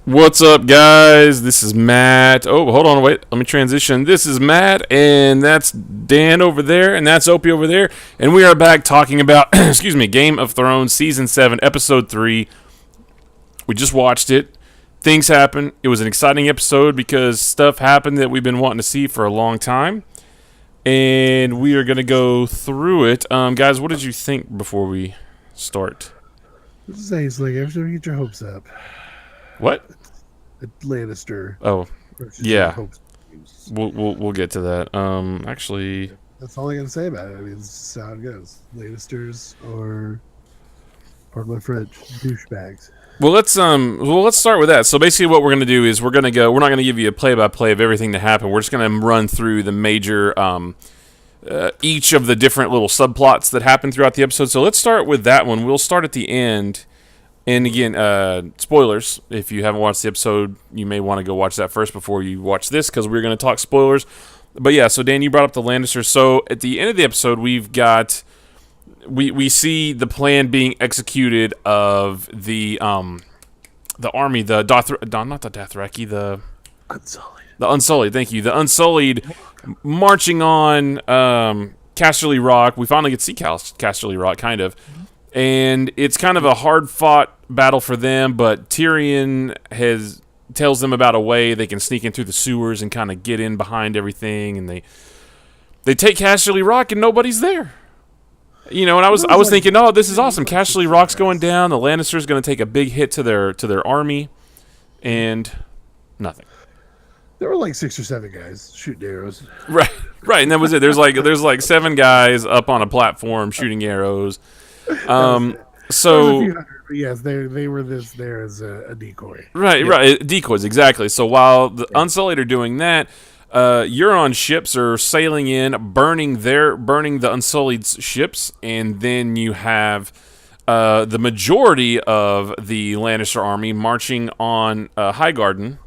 What's up, guys? This is Matt. Oh, hold on, wait. Let me transition. This is Matt, and that's Dan over there, and that's Opie over there, and we are back talking about, excuse me, Game of Thrones Season 7, Episode 3. We just watched it. Things happened. It was an exciting episode because stuff happened that we've been wanting to see for a long time, and we are going to go through it. Guys, what did you think before we start? It's like every time you get your hopes up. What? Lannister. Oh, versus yeah. hopes. We'll get to that. Actually, That's all I gotta say about it. I mean, it's how it goes. Lannisters or, pardon my French, douchebags. well, let's start with that. So basically, what we're gonna do is we're not gonna give you a play-by-play of everything that happened. We're just gonna run through the major, each of the different little subplots that happened throughout the episode. So let's start with that one. We'll start at the end. And again, spoilers. If you haven't watched the episode, you may want to go watch that first before you watch this, because we're going to talk spoilers. But yeah, so Dan, you brought up the Lannisters. So at the end of the episode, we've got we see the plan being executed of the army, not the Dothraki, the Unsullied. Thank you, the Unsullied, marching on Casterly Rock. We finally get to see Casterly Rock, kind of. And it's kind of a hard-fought battle for them, but Tyrion tells them about a way they can sneak in through the sewers and kind of get in behind everything, and they take Casterly Rock and nobody's there. You know, and I was thinking, oh, this is awesome. Casterly Rock's going down. The Lannisters going to take a big hit to their army, and nothing. There were like 6 or 7 guys shooting arrows. Right, and that was it. There's like 7 guys up on a platform shooting arrows. So yes, they were there as a decoy. Right, decoys, exactly. So while the Unsullied are doing that, Euron ships are sailing in, burning the Unsullied's ships, and then you have the majority of the Lannister army marching on Highgarden,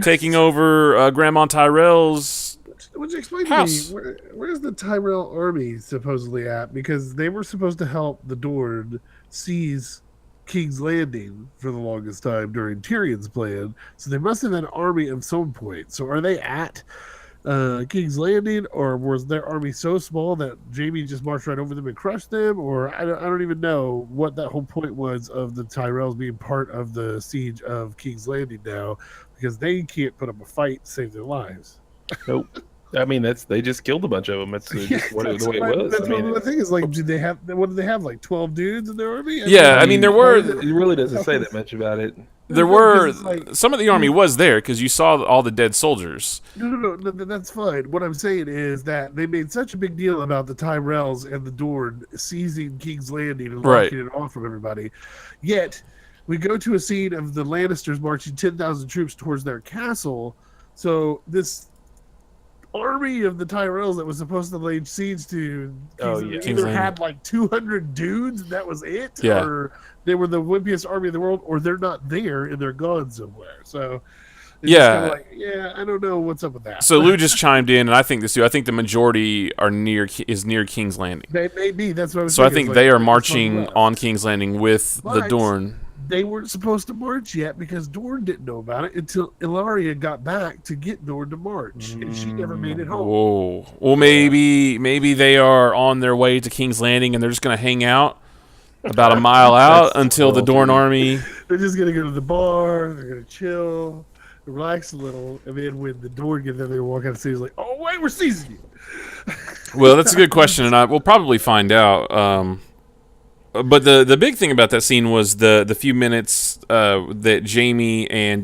taking over Grandma Tyrell's Would you explain house. to me where's the Tyrell army supposedly at? Because they were supposed to help the Dorne seize King's Landing for the longest time during Tyrion's plan. So they must have had an army at some point. So are they at King's Landing, or was their army so small that Jaime just marched right over them and crushed them? Or I don't even know what that whole point was of the Tyrells being part of the siege of King's Landing now, because they can't put up a fight to save their lives. Nope. I mean, they just killed a bunch of them. That's just the way it was. That's the thing is, like, what did they have? Like 12 dudes in their army? I mean, there were. It really doesn't say that much about it. There were some of the army was there because you saw all the dead soldiers. No, that's fine. What I'm saying is that they made such a big deal about the Tyrells and the Dorne seizing King's Landing and locking it off from everybody. Yet we go to a scene of the Lannisters marching 10,000 troops towards their castle. So this army of the Tyrells that was supposed to lay siege to either had like 200 dudes and that was it, or they were the wimpiest army in the world, or they're not there and they're gone somewhere. So it's I don't know what's up with that. So Lou just chimed in, and I think this too. I think the majority is near King's Landing. They may be. That's what I was so thinking. I think they are marching on King's Landing with the Dorne. They weren't supposed to march yet because Dorne didn't know about it until Ilaria got back to get Dorne to march, and she never made it home. Whoa. Well, maybe they are on their way to King's Landing and they're just going to hang out about a mile out until the Dorne army. They're just going to go to the bar. They're going to chill, relax a little, and then when the Dorne get there, they walk out and say, "Like, oh wait, we're seizing you." Well, that's a good question, and we'll probably find out. But the big thing about that scene was the few minutes that Jaime and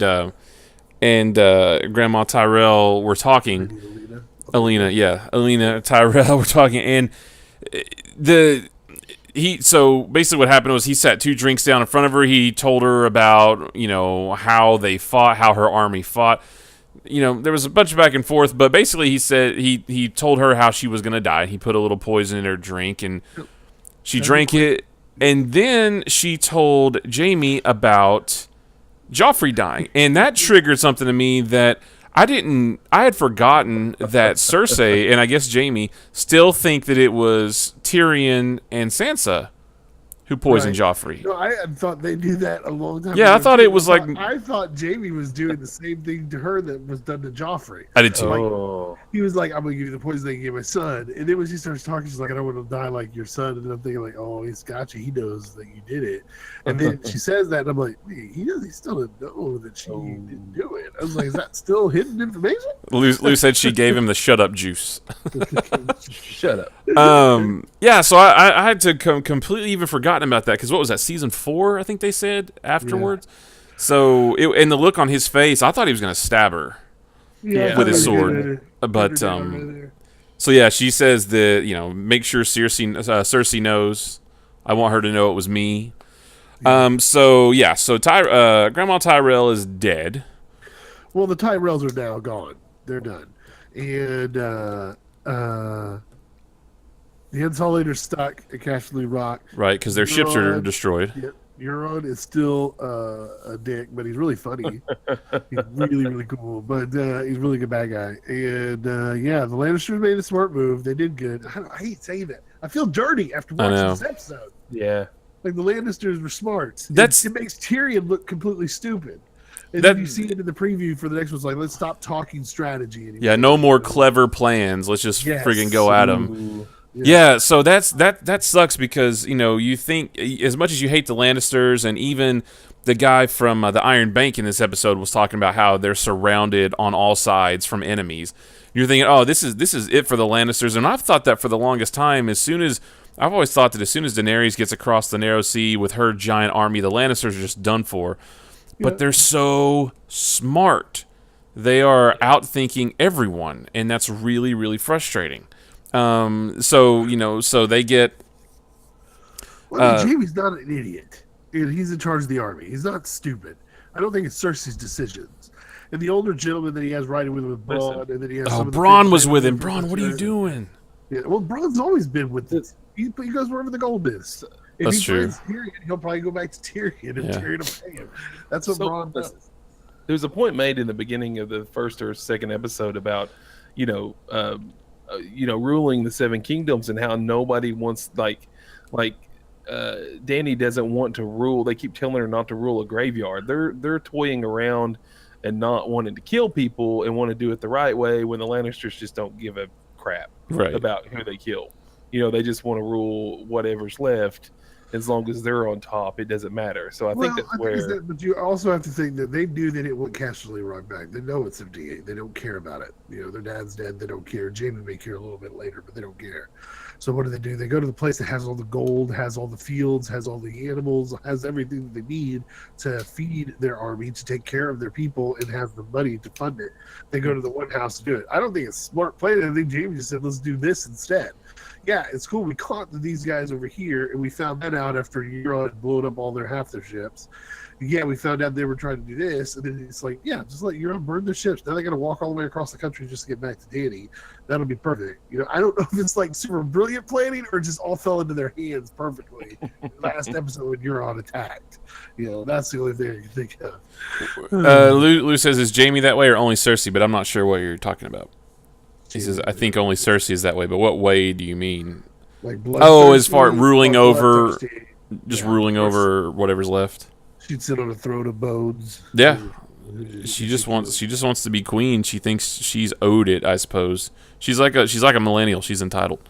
Grandma Tyrell were talking. Alina Tyrell were talking, and so basically what happened was he sat 2 drinks down in front of her. He told her about how they fought, how her army fought. There was a bunch of back and forth, but basically he said he told her how she was gonna die. He put a little poison in her drink, and she drank it. And then she told Jaime about Joffrey dying. And that triggered something to me that I had forgotten that Cersei, and I guess Jaime, still think that it was Tyrion and Sansa who poisoned Joffrey. No, I had thought they knew that a long time ago. Yeah, I thought it was like... I thought Jaime was doing the same thing to her that was done to Joffrey. I did too. Like, he was like, I'm going to give you the poison they gave my son. And then when she starts talking, she's like, I don't want to die like your son. And then I'm thinking like, oh, he's got you. He knows that you did it. And then she says that, and I'm like, wait, he still didn't know that she didn't do it. I was like, is that still hidden information? Lou said she gave him the shut up juice. Shut up. Yeah, so I had to completely even forgotten about that, because what was that, season 4, I think they said, afterwards? Yeah. So, and the look on his face, I thought he was going to stab her with his sword. But, so yeah, she says that, make sure Cersei knows. I want her to know it was me. Yeah. So Grandma Tyrell is dead. Well, the Tyrells are now gone. They're done. And, the Unsullied stuck at Casterly Rock. Right, because their ships are destroyed. Yep. Euron is still a dick, but he's really funny. He's really, really cool. But he's a really good bad guy. And, the Lannisters made a smart move. They did good. I hate saying that. I feel dirty after watching this episode. Yeah. Like, the Lannisters were smart. It makes Tyrion look completely stupid. And then you see it in the preview for the next one. It's like, let's stop talking strategy anymore. Yeah, no more clever plans. Let's just friggin' go at them. Yeah, so that sucks, because you think, as much as you hate the Lannisters, and even the guy from the Iron Bank in this episode was talking about how they're surrounded on all sides from enemies. You're thinking, oh, this is it for the Lannisters, and I've thought that for the longest time. I've always thought that as soon as Daenerys gets across the Narrow Sea with her giant army, the Lannisters are just done for. But they're so smart. They are outthinking everyone, and that's really, really frustrating. So they get... Jaime's not an idiot. He's in charge of the army. He's not stupid. I don't think it's Cersei's decisions. And the older gentleman that he has riding with him with Bronn, and then he has Bronn was with him. Bronn, what are you doing? Yeah, well, Bronn's always been with this. He goes wherever the gold is. If That's he true. finds Tyrion, he'll probably go back to Tyrion, and Tyrion will pay him. That's what Bronn does. There's a point made in the beginning of the first or second episode about, ruling the Seven Kingdoms, and how nobody wants, Dany doesn't want to rule. They keep telling her not to rule a graveyard. They're toying around and not wanting to kill people and want to do it the right way, when the Lannisters just don't give a crap about who they kill. They just want to rule whatever's left. As long as they're on top, it doesn't matter. So I think that's where... But you also have to think that they knew they didn't want Casterly Rock back. They know it's empty. They don't care about it. Their dad's dead. They don't care. Jaime may care a little bit later, but they don't care. So what do? They go to the place that has all the gold, has all the fields, has all the animals, has everything that they need to feed their army, to take care of their people, and have the money to fund it. They go to the one house to do it. I don't think it's a smart plan. I think Jaime just said, let's do this instead. Yeah, it's cool. We caught these guys over here, and we found that out after Euron had blown up half their ships. Yeah, we found out they were trying to do this, and then it's like, yeah, just let Euron burn their ships. Now they got to walk all the way across the country just to get back to Dany. That'll be perfect. I don't know if it's like super brilliant planning or just all fell into their hands perfectly. Last episode when Euron attacked, that's the only thing I can think of. Lou says, is Jaime that way or only Cersei? But I'm not sure what you're talking about. He says, I think only Cersei is that way, but what way do you mean? Like blood as far as ruling over, ruling over whatever's left. She'd sit on a throne of bones. Yeah, she just wants to be queen. She thinks she's owed it. I suppose she's like a millennial. She's entitled.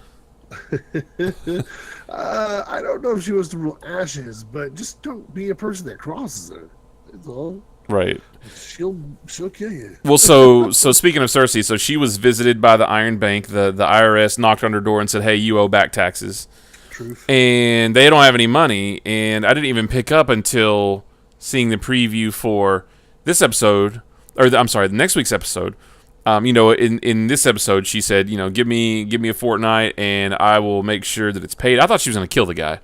I don't know if she wants to rule Ashes, but just don't be a person that crosses her. That's all. Right. She'll kill you. Well, so speaking of Cersei, so she was visited by the Iron Bank. The IRS knocked on her door and said, "Hey, you owe back taxes." Truth. And they don't have any money. And I didn't even pick up until seeing the preview for this episode, the next week's episode. In this episode, she said, give me a fortnight and I will make sure that it's paid. I thought she was going to kill the guy.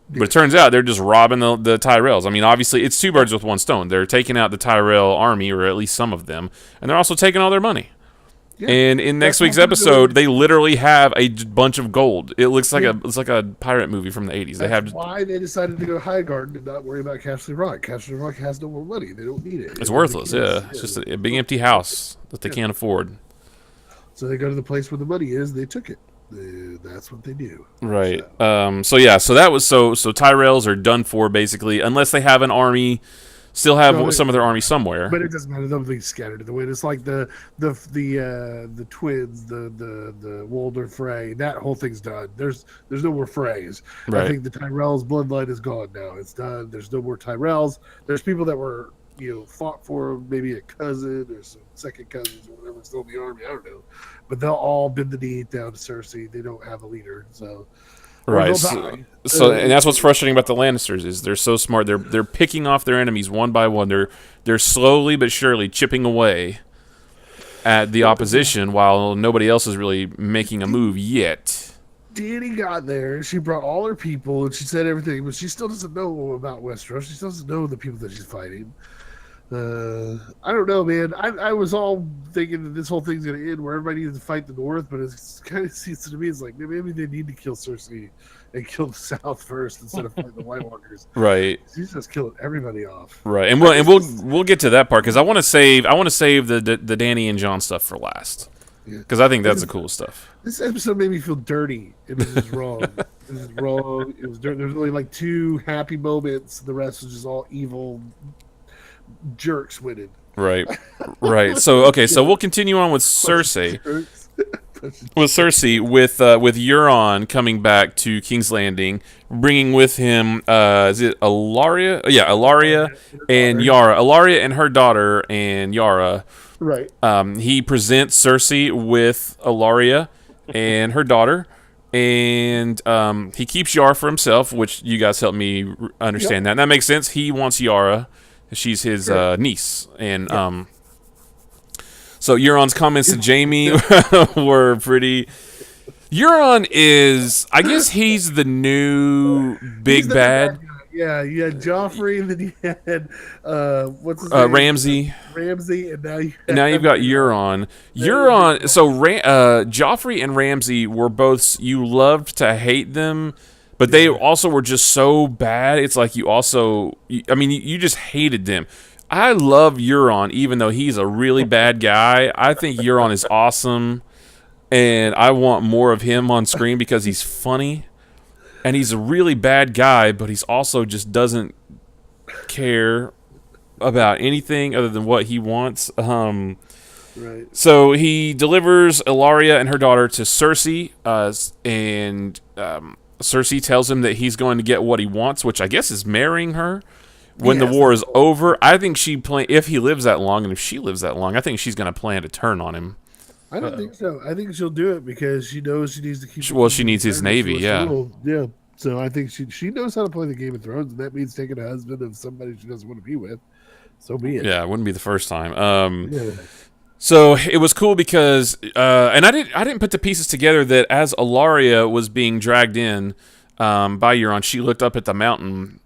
But it turns out they're just robbing the Tyrells. I mean, obviously, it's two birds with one stone. They're taking out the Tyrell army, or at least some of them, and they're also taking all their money. Yeah, and in next week's episode, they literally have a bunch of gold. It looks like a pirate movie from the 80s. That's why they decided to go Highgarden and not worry about Casterly Rock. Casterly Rock has no more money. They don't need it. It's worthless, It's just a big empty house that they can't afford. So they go to the place where the money is. They took it. That's what they do. Right. So that was so Tyrells are done for basically, unless they have an army, still have some of their army somewhere. But it doesn't matter. They'll be scattered in the wind. It's like the twins, the Walder Frey. That whole thing's done. There's no more Freys. Right. I think the Tyrells bloodline is gone now. It's done. There's no more Tyrells. There's people that were fought for maybe a cousin or some second cousins or whatever still in the army. I don't know, but they'll all bend the knee down to Cersei. They don't have a leader, so. Right. So and that's what's frustrating about the Lannisters is they're so smart. They're picking off their enemies one by one. They're slowly but surely chipping away at the opposition while nobody else is really making a move yet. Dany got there. She brought all her people and she said everything, but she still doesn't know about Westeros. She still doesn't know the people that she's fighting. I don't know, man. I was all thinking that this whole thing's going to end where everybody needs to fight the North, but it kind of seems to me it's like maybe they need to kill Cersei and kill the South first instead of fighting the White Walkers. Right. She's just killing everybody off. Right, and we'll get to that part because I want to save the Dany and Jon stuff for last because I think that's the cool stuff. This episode made me feel dirty. It was just wrong. It was wrong. It was dirty. There's only like 2 happy moments. The rest was just all evil jerks winning. Right. So we'll continue on with Cersei. With Euron coming back to King's Landing, bringing with him is it Ellaria? Yeah, Ellaria and Yara. Ellaria and her daughter and Yara. Right. He presents Cersei with Ellaria and her daughter, and he keeps Yara for himself, which you guys helped me understand that. And that makes sense. He wants Yara. She's his niece, and so Euron's comments to Jaime were pretty. Euron is, I guess, he's the new big bad. Yeah, you had Joffrey, and then you had what's his name? Ramsay, and now you've got Euron. So Joffrey and Ramsay were both. You loved to hate them. But they also were just so bad. It's like you just hated them. I love Euron, even though he's a really bad guy. I think Euron is awesome, and I want more of him on screen because he's funny, and he's a really bad guy, but he's also just doesn't care about anything other than what he wants. Right. So he delivers Ellaria and her daughter to Cersei, and Cersei tells him that he's going to get what he wants, which I guess is marrying her when the war is over. I think if he lives that long and if she lives that long, I think she's going to plan to turn on him. I don't think so. I think she'll do it because she knows she needs to keep. Well, she needs his navy, yeah. Yeah. So I think she knows how to play the Game of Thrones, and that means taking a husband of somebody she doesn't want to be with. So be it. Yeah, it wouldn't be the first time. So it was cool because, and I didn't put the pieces together that as Ellaria was being dragged in by Euron, she looked up at the mountain,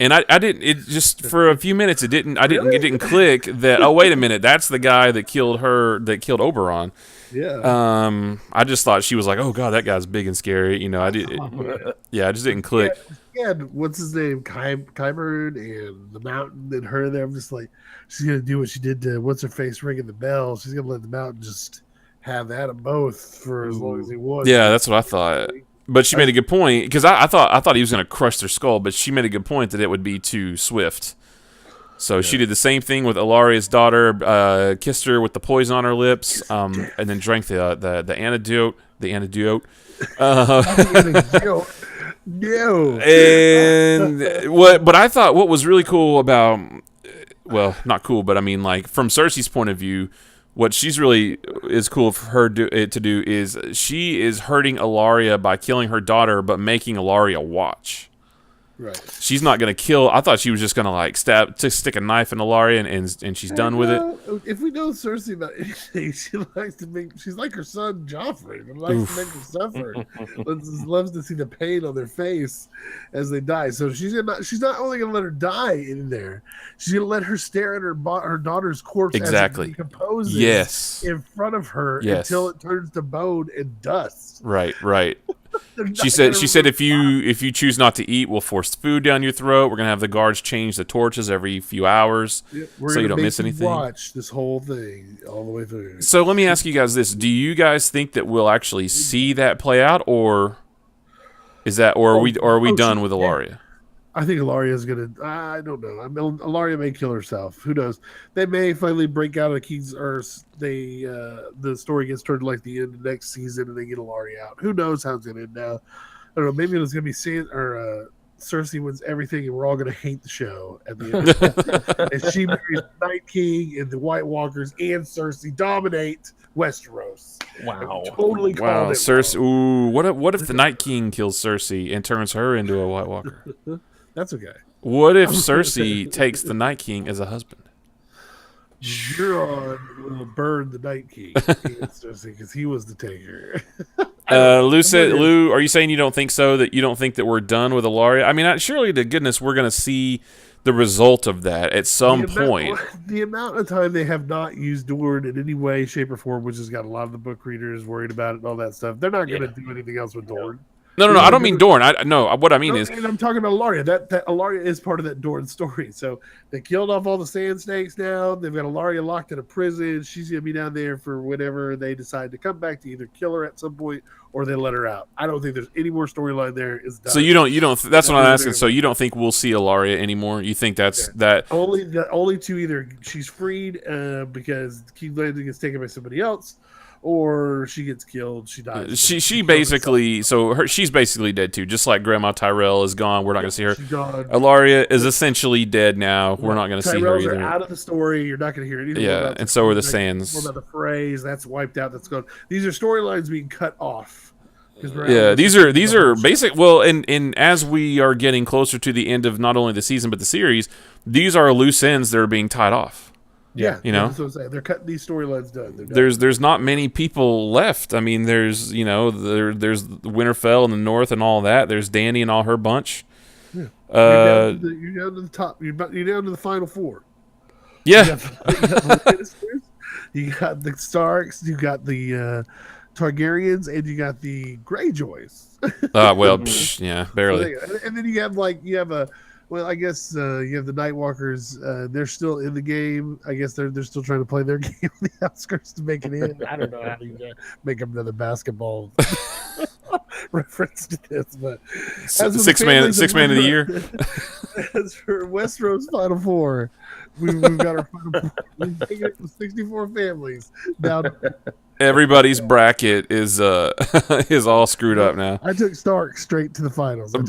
and I didn't. It just for a few minutes it didn't click that. Oh, wait a minute, that's the guy that killed Oberyn. Yeah. I just thought she was like, oh god, that guy's big and scary. I just didn't click. Yeah, what's his name? Qyburn and the mountain and her there. I'm just like, she's gonna do what she did to what's her face ringing the bell. She's gonna let the mountain just have Adam both for as long as he wants. Yeah, that's what I thought. But she made a good point because I thought he was gonna crush their skull, but she made a good point that it would be too swift. So she did the same thing with Ellaria's daughter, kissed her with the poison on her lips, and then drank the antidote. The antidote. No. And but I thought what was really cool about, well, not cool, but I mean, like from Cersei's point of view, what she's really is cool for her to do is she is hurting Ellaria by killing her daughter, but making Ellaria watch. Right. She's not gonna kill. I thought she was just gonna like stick a knife in Ellaria and she's done with it. If we know Cersei about anything, she likes to make. She's like her son Joffrey. She likes to make them suffer. Loves to see the pain on their face as they die. So she's not only gonna let her die in there. She's gonna let her stare at her daughter's corpse as it decomposes in front of her until it turns to bone and dust. Right. She said if you choose not to eat, we'll force food down your throat. We're gonna have the guards change the torches every few hours, so you don't miss anything. Watch this whole thing all the way through. So let me ask you guys this: do you guys think that we'll actually see that play out, or are we done with Ilaria? I think Ilaria's gonna. I don't know. I mean, Ilaria may kill herself. Who knows? They may finally break out of King's Earth. The story gets turned like the end of next season, and they get Ilaria out. Who knows how it's gonna end now? I don't know. Maybe it's gonna be Cersei wins everything, and we're all gonna hate the show at the end. And she marries the Night King, and the White Walkers and Cersei dominate Westeros. Wow! Totally called it. Cersei. Ooh, what if the Night King kills Cersei and turns her into a White Walker? That's okay. What if Cersei takes the Night King as a husband? Euron will burn the Night King because he was the taker. Lou, are you saying you don't think so? That you don't think that we're done with Ilaria? I mean, surely to goodness, we're going to see the result of that at some point. The amount of time they have not used Dorne in any way, shape, or form, which has got a lot of the book readers worried about it and all that stuff. They're not going to do anything else with Dorne. No, I don't mean Dorne. What I mean is, and I'm talking about Ilaria. That Ilaria is part of that Dorne story. So they killed off all the Sand Snakes. Now they've got Ilaria locked in a prison. She's gonna be down there for whenever they decide to come back to either kill her at some point or they let her out. I don't think there's any more storyline there. Is done. So you don't. That's what I'm asking. So you don't think we'll see Ilaria anymore? You think that only two, either she's freed because King's Landing is taken by somebody else, or she gets killed. She dies. She basically she's basically dead too. Just like Grandma Tyrell is gone. We're not going to see her. She's gone. Ilaria is essentially dead now. We're not going to see her either. Are out of the story. You're not going to hear anything. Yeah, and so are the Sands. More about the phrase that's wiped out. That's gone. These are storylines being cut off. Yeah, these are basic. Well, and as we are getting closer to the end of not only the season but the series, these are loose ends that are being tied off. Yeah, you know, that's what I'm saying. They're cutting these storylines done. There's not many people left. I mean, there's there's Winterfell in the north and all that. There's Dany and all her bunch. Yeah. You're down to the top. You're down to the final four. Yeah, you got the Lannisters, you got the Starks, you got the Targaryens, and you got the Greyjoys. Yeah, barely. And then you have well, I guess you have the Nightwalkers. They're still in the game. I guess they're still trying to play their game on the outskirts to make it in. I don't know how to make up another basketball reference to this, but six man of the year. As for Westeros Final Four, we've got our final four. We've taken it from 64 families down. Everybody's bracket is all screwed up now. I took Stark straight to the finals. Lou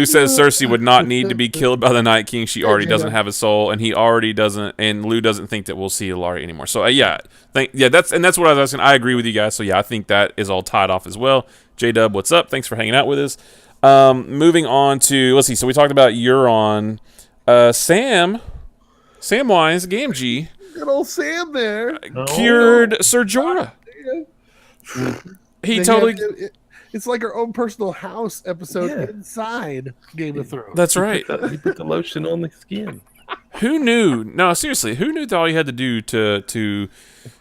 says Cersei would not need to be killed by the Night King. She already doesn't have a soul, and he already doesn't. And Lou doesn't think that we'll see Ilaria anymore. So that's what I was asking. I agree with you guys. So yeah, I think that is all tied off as well. J-Dub, what's up? Thanks for hanging out with us. Moving on to, let's see. So we talked about Euron, Samwise Gamgee. Good old Sam there. Cured Ser Jorah. He totally. It's like our own personal house episode inside Game of Thrones. That's right. He put the lotion on the skin. Who knew? No, seriously. Who knew that all you had to do to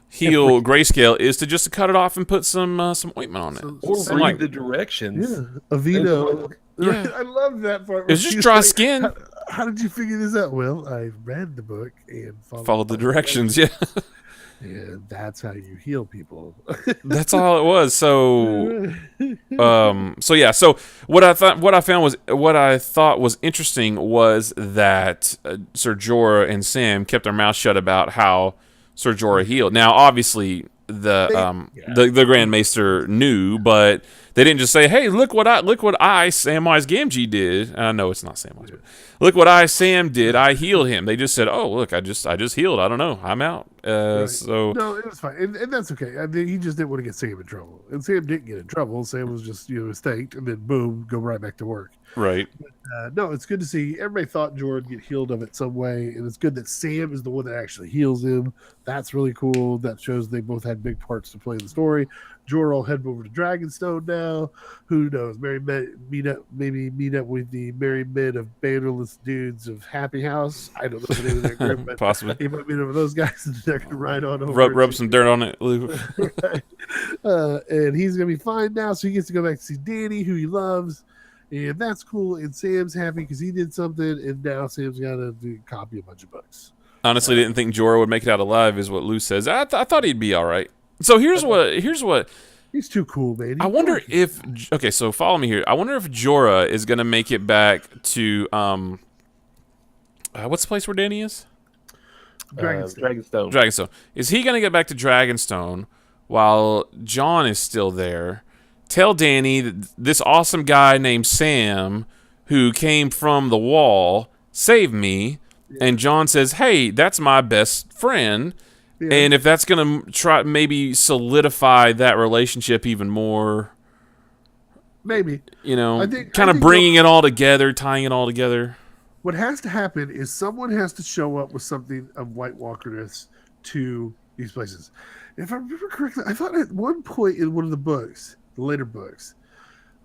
heal Grayscale is to just cut it off and put some ointment on it? Or read the directions. Yeah. Avito. Yeah. I love that part. It's just dry skin. How did you figure this out? Well, I read the book and followed the directions. Yeah. Yeah, that's how you heal people. That's all it was. So, So what I thought was interesting was that Ser Jorah and Sam kept their mouths shut about how Ser Jorah healed. Now, obviously, the Grand Maester knew, but they didn't just say, "Hey, look what I Samwise Gamgee did." I know it's not Samwise, but look what Sam did. I healed him. They just said, "Oh, look, I just healed. I don't know. I'm out." Right. So no, it was fine, and that's okay. I mean, he just didn't want to get Sam in trouble, and Sam didn't get in trouble. Sam was just was thanked, and then boom, go right back to work. Right. No, it's good to see. Everybody thought Jorah would get healed of it some way, and it's good that Sam is the one that actually heals him. That's really cool. That shows they both had big parts to play in the story. Jorah will head over to Dragonstone now. Who knows? Meet up with the merry men of bannerless dudes of Happy House. I don't know the name of that group, but possibly he might meet up with those guys, and they're gonna ride on over. Rub some dirt on it, Lou. Right. And he's gonna be fine now, so he gets to go back to see Danny, who he loves. And that's cool. And Sam's happy because he did something, and now Sam's got to copy a bunch of books. Honestly, didn't think Jorah would make it out alive, is what Lou says. I thought he'd be all right. So here's what He's too cool, man. I wonder if. Okay, so follow me here. I wonder if Jorah is gonna make it back to what's the place where Danny is? Dragonstone. Is he gonna get back to Dragonstone while Jon is still there? Tell Danny that this awesome guy named Sam, who came from the wall, saved me. Yeah. And Jon says, "Hey, that's my best friend." Yeah. And if that's going to try maybe solidify that relationship even more. Maybe. Kind of bringing it all together, tying it all together. What has to happen is someone has to show up with something of White Walkerness to these places. If I remember correctly, I thought at one point in one of the books, the later books,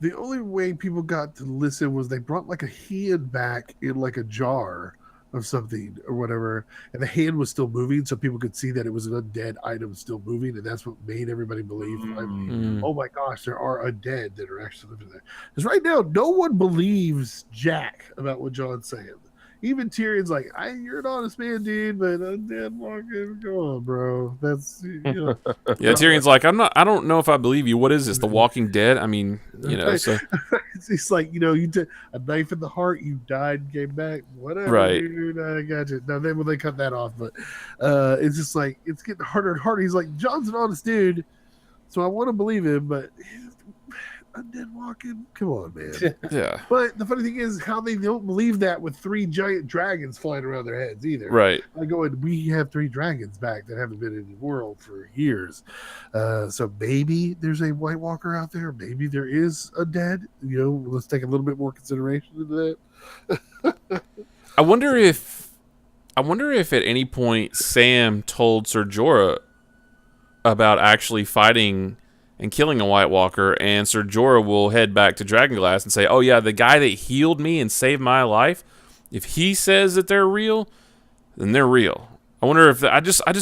the only way people got to listen was they brought like a hand back in like a jar of something or whatever, and the hand was still moving, so people could see that it was an undead item still moving, and that's what made everybody believe, oh my gosh, there are undead that are actually living there. Because right now, no one believes Jack about what Jon's saying. Even Tyrion's like, you're an honest man, dude, but undead walking, come on, bro. That's yeah. Tyrion's like, I don't know if I believe you. What is this? The Walking Dead? I mean, so it's like, you took a knife in the heart, you died, and came back, whatever. Right. Dude, I got you. Now then, when they cut that off, but it's just like it's getting harder and harder. He's like, Jon's an honest dude, so I want to believe him, but. Undead walking, come on, man. Yeah. But the funny thing is how they don't believe that with 3 giant dragons flying around their heads either. Right. I go, we have 3 dragons back that haven't been in the world for years. So maybe there's a White Walker out there. Maybe there is a dead. Let's take a little bit more consideration into that. I wonder if at any point Sam told Ser Jorah about actually fighting and killing a White Walker, and Ser Jorah will head back to Dragonglass and say, "Oh yeah, the guy that healed me and saved my life. If he says that they're real, then they're real." I wonder if I just think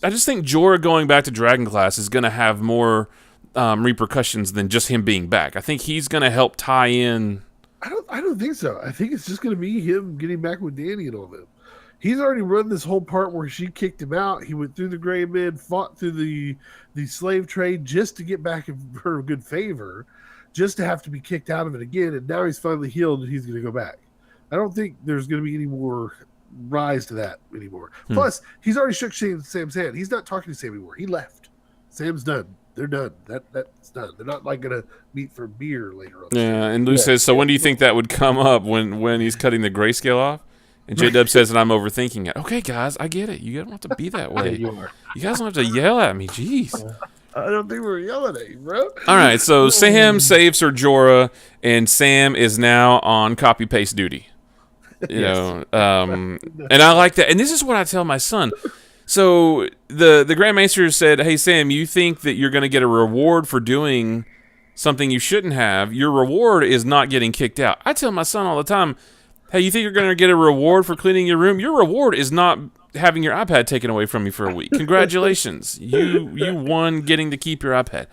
Jorah going back to Dragonglass is going to have more repercussions than just him being back. I think he's going to help tie in. I don't think so. I think it's just going to be him getting back with Danny and all that. He's already run this whole part where she kicked him out. He went through the Gray Men, fought through the slave trade just to get back in her good favor, just to have to be kicked out of it again. And now he's finally healed and he's going to go back. I don't think there's going to be any more rise to that anymore. Plus, he's already shook Sam's hand. He's not talking to Sam anymore. He left. Sam's done. They're done. That's done. They're not like going to meet for beer later on. Yeah, and Lou says, so when do you think that would come up when he's cutting the grayscale off? And J-Dub says that I'm overthinking it. Okay, guys, I get it. You don't have to be that way. You guys don't have to yell at me. Jeez. I don't think we're yelling at you, bro. All right, so Sam saves Ser Jorah, and Sam is now on copy-paste duty. And I like that. And this is what I tell my son. So the Grand Maester said, hey, Sam, you think that you're going to get a reward for doing something you shouldn't have. Your reward is not getting kicked out. I tell my son all the time, hey, you think you're going to get a reward for cleaning your room? Your reward is not having your iPad taken away from you for a week. Congratulations. You won getting to keep your iPad.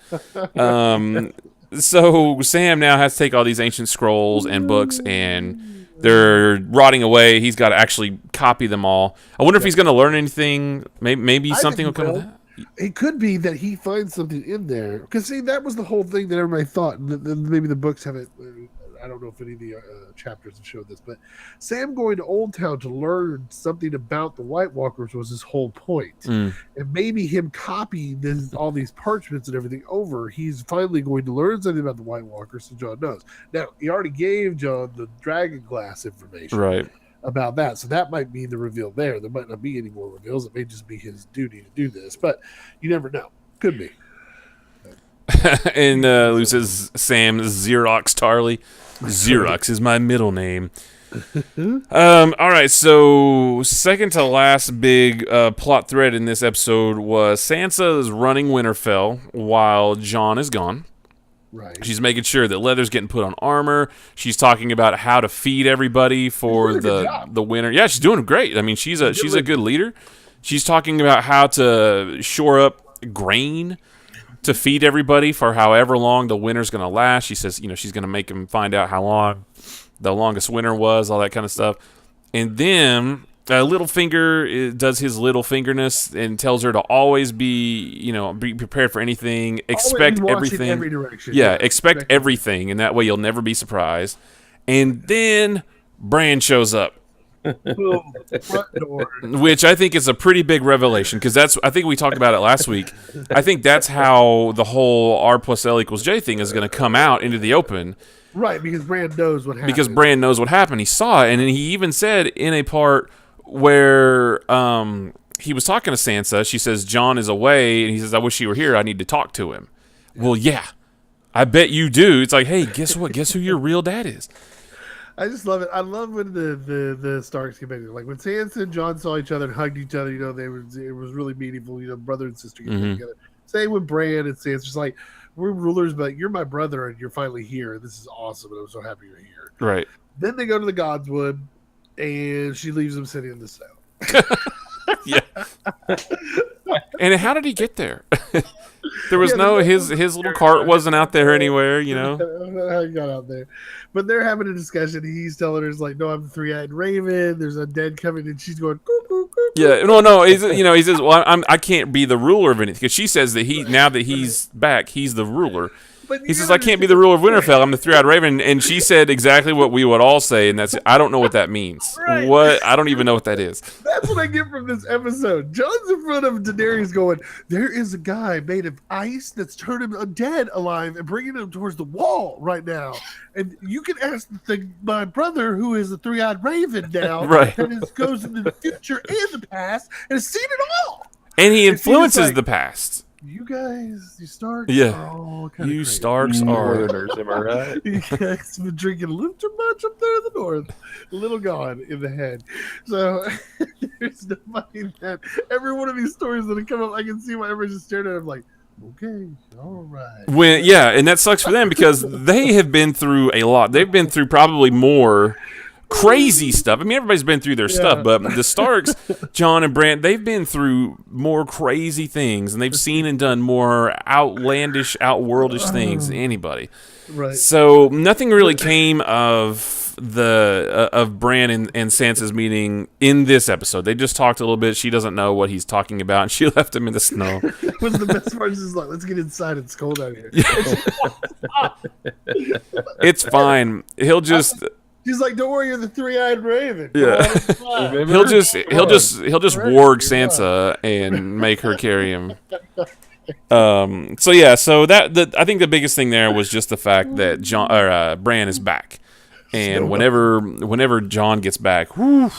So Sam now has to take all these ancient scrolls and books, and they're rotting away. He's got to actually copy them all. I wonder if he's going to learn anything. Maybe something will come of that. It could be that he finds something in there. Because, see, that was the whole thing that everybody thought. And maybe the books haven't... I don't know if any of the chapters have showed this, but Sam going to Old Town to learn something about the White Walkers was his whole point. And maybe him copying all these parchments and everything over, he's finally going to learn something about the White Walkers, so Jon knows. Now, he already gave Jon the dragon glass information about that, so that might be the reveal there. There might not be any more reveals. It may just be his duty to do this, but you never know. Could be. And Lou says, Sam Xerox Tarly. Xerox is my middle name. All right, so second to last big plot thread in this episode was Sansa's running Winterfell while Jon is gone. Right. She's making sure that Leather's getting put on armor. She's talking about how to feed everybody for the winter. Yeah, she's doing great. I mean, she's a good leader. She's talking about how to shore up grain to feed everybody for however long the winter's going to last. She says, she's going to make them find out how long the longest winter was, all that kind of stuff. And then Littlefinger does his little fingerness and tells her to always be prepared for anything, expect everything. In every direction. Yeah, expect everything, and that way you'll never be surprised. And then Bran shows up. Boom, front door. Which I think is a pretty big revelation, because I think we talked about it last week. I think that's how the whole R plus L equals J thing is going to come out into the open. Right, because Bran knows what happened. Because Bran knows what happened. He saw it, and then he even said in a part where he was talking to Sansa, she says, Jon is away, and he says, I wish he were here. I need to talk to him. Well, yeah, I bet you do. It's like, hey, guess what? Guess who your real dad is? I just love it. I love when the Starks get back. Like when Sansa and Jon saw each other and hugged each other, it was really meaningful. Brother and sister getting together. Same with Bran and Sansa. Just like, we're rulers, but you're my brother, and you're finally here. This is awesome, and I'm so happy you're here. Right. Then they go to the Godswood, and she leaves them sitting in the cell. Yeah. And how did he get there? There was his little cart wasn't out there anywhere, How he got out there. But they're having a discussion. He's telling her, he's like, no, I'm the three-eyed raven. There's a dead coming, and she's going, coo, coo, coo. Yeah, no. He says, well, I can't be the ruler of anything, because she says that now that he's back, he's the ruler. He says, I can't be the ruler of Winterfell. I'm the three-eyed raven. And she said exactly what we would all say, and that's, I don't know what that means. Right. What? I don't even know what that is. That's what I get from this episode. John's in front of Daenerys going, there is a guy made of ice that's turned him dead alive and bringing him towards the wall right now. And you can ask my brother, who is the three-eyed raven now, right, that goes into the future and the past, and has seen it all. And he influences the past. You guys, you Starks, are all kind of crazy. Starks are Northerners, am I right? You guys have been drinking a little too much up there in the north, a little gone in the head. So there's nobody that every one of these stories that have come up, I can see why everyone's just staring at him like, okay, all right. And that sucks for them, because they have been through a lot. They've been through probably more crazy stuff. I mean, everybody's been through their stuff, but the Starks, Jon and Bran, they've been through more crazy things, and they've seen and done more outlandish, outworldish things than anybody. Right. So nothing really came of of Bran and Sansa's meeting in this episode. They just talked a little bit. She doesn't know what he's talking about, and she left him in the snow. Was the best part is like, let's get inside. It's cold out here. It's fine. He'll just. She's like, "Don't worry, you're the three-eyed raven." Yeah, he'll just warg Sansa and make her carry him. So I think the biggest thing there was just the fact that Bran is back, and whenever Jon gets back, whew,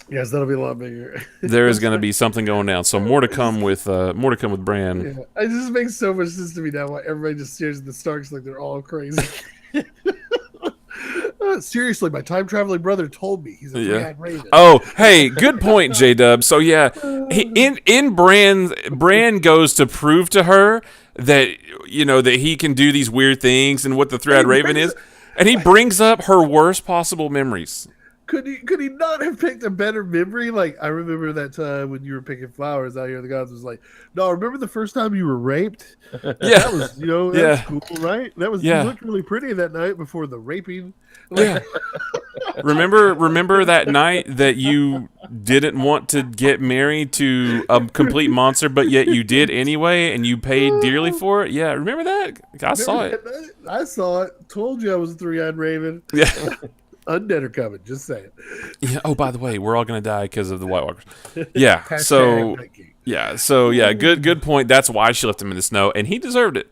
yes, that'll be a lot bigger. There is going to be something going down. So more to come with Bran. Yeah. It just makes so much sense to me now why everybody just stares at the Starks like they're all crazy. Seriously, my time-traveling brother told me he's a three-eyed raven. Oh, hey, good point, J-Dub. So, yeah, Bran goes to prove to her that, that he can do these weird things and what the three-eyed raven is, and he brings up her worst possible memories. Could he not have picked a better memory? Like, I remember that time when you were picking flowers out here, the gods was like, no, remember the first time you were raped? Yeah. That was, that was cool, right? That was, you looked really pretty that night before the raping. Yeah. Remember that night that you didn't want to get married to a complete monster, but yet you did anyway, and you paid dearly for it? Yeah, remember that? I saw it. I saw it. Told you I was a three-eyed raven. Yeah. Undead are coming, just saying. Yeah. Oh, by the way, we're all going to die because of the White Walkers. Yeah. Good point. That's why she left him in the snow, and he deserved it.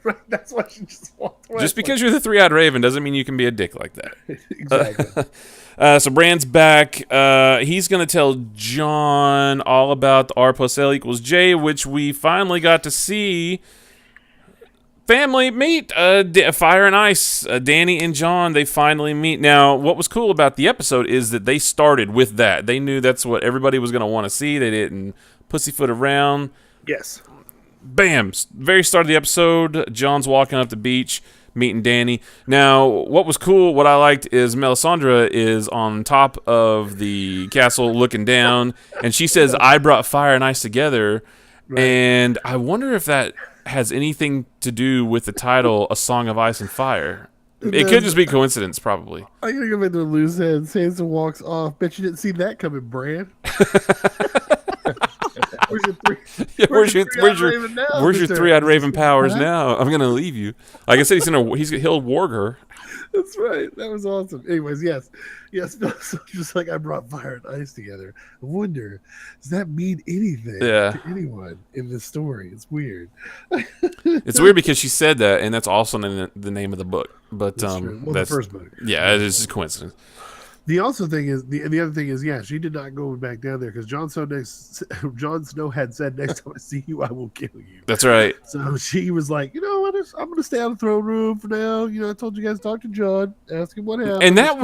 Right, that's why she just walked away. Just because you're the three-eyed raven doesn't mean you can be a dick like that. Exactly. So Bran's back. He's going to tell Jon all about the R plus L equals J, which we finally got to see family meet. Fire and Ice. Danny and John, they finally meet. Now, what was cool about the episode is that they started with that. They knew that's what everybody was going to want to see. They didn't pussyfoot around. Yes. Bam. Very start of the episode. John's walking up the beach, meeting Danny. Now, what was cool, what I liked is Melisandre is on top of the castle looking down, and she says, I brought fire and ice together. Right. And I wonder if that has anything to do with the title, A Song of Ice and Fire. It could just be coincidence, probably. I gotta go into a loose head. Sansa walks off. Bet you didn't see that coming, Bran. Where's your three-eyed raven powers now? I'm gonna leave you. Like I said, he'll warg her. That's right. That was awesome. Anyways, yes. No, so just like I brought fire and ice together. I wonder, does that mean anything to anyone in this story? It's weird. It's weird because she said that, and that's also the name of the book. But that's the first book. Yeah, it is a coincidence. The other thing is, yeah, she did not go back down there because Jon Snow had said, "Next time I see you, I will kill you." That's right. So she was like, you know what? I'm going to stay on the throne room for now. You know, I told you guys to talk to Jon, ask him what happened. And that